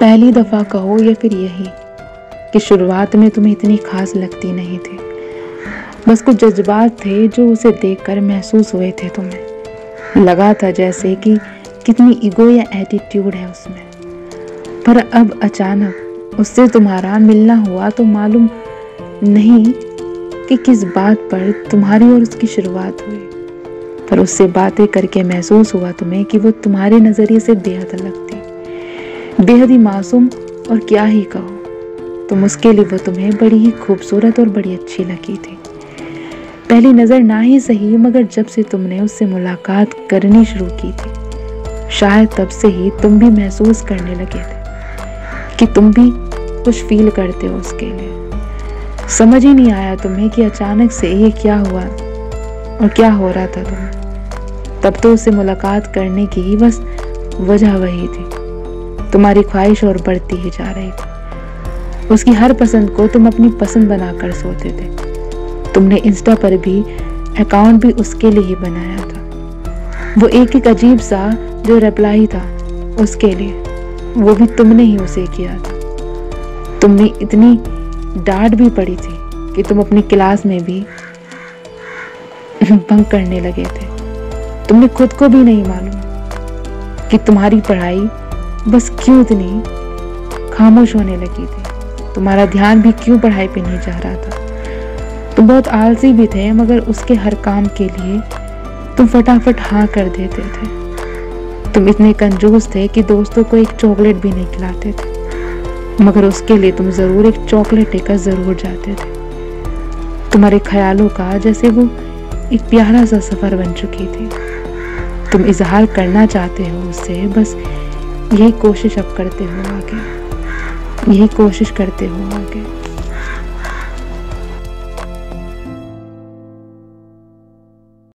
पहली दफ़ा कहो या फिर यही कि शुरुआत में तुम्हें इतनी खास लगती नहीं थी, बस कुछ जज्बात थे जो उसे देखकर महसूस हुए थे तुम्हें। लगा था जैसे कि कितनी ईगो या एटीट्यूड है उसमें। पर अब अचानक उससे तुम्हारा मिलना हुआ तो मालूम नहीं कि किस बात पर तुम्हारी और उसकी शुरुआत हुई, पर उससे बातें करके महसूस हुआ तुम्हें कि वो तुम्हारे नज़रिए से बेहद अलग थी, बेहद ही मासूम, और क्या ही कहो, तुम उसके लिए वो तुम्हें बड़ी ही खूबसूरत और बड़ी अच्छी लगी थी। पहली नज़र ना ही सही, मगर जब से तुमने उससे मुलाकात करनी शुरू की थी, शायद तब से ही तुम भी महसूस करने लगे थे कि तुम भी कुछ फील करते हो उसके लिए। समझ ही नहीं आया तुम्हें कि अचानक से ये क्या हुआ और क्या हो रहा था तुम्हें। तब तो उससे मुलाकात करने की ही बस वजह वही थी, तुम्हारी ख्वाहिश और बढ़ती ही जा रही थी। उसकी हर पसंद को तुम अपनी पसंद बनाकर सोते थे। तुमने इंस्टा पर भी अकाउंट भी उसके लिए ही बनाया था। वो एक अजीब सा जो रिप्लाई था उसके लिए, वो भी तुमने ही उसे किया था। तुमने इतनी डांट भी पड़ी थी कि तुम अपनी क्लास में भी बंक करने लगे थे। तुमने खुद को भी नहीं मालूम कि तुम्हारी पढ़ाई बस क्यों इतनी खामोश होने लगी थी, तुम्हारा ध्यान भी क्यों पढ़ाई पे नहीं जा रहा था। तुम बहुत आलसी भी थे, मगर उसके हर काम के लिए तुम फटाफट हाँ कर देते थे। तुम इतने कंजूस थे कि दोस्तों को एक चॉकलेट भी नहीं खिलाते थे, मगर उसके लिए तुम ज़रूर एक चॉकलेट लेकर ज़रूर जाते थे। तुम्हारे ख्यालों का जैसे वो एक प्यारा सा सफ़र बन चुकी थी। तुम इजहार करना चाहते हो उससे, बस यही कोशिश अब करते हो आगे, यही कोशिश करते हो आगे।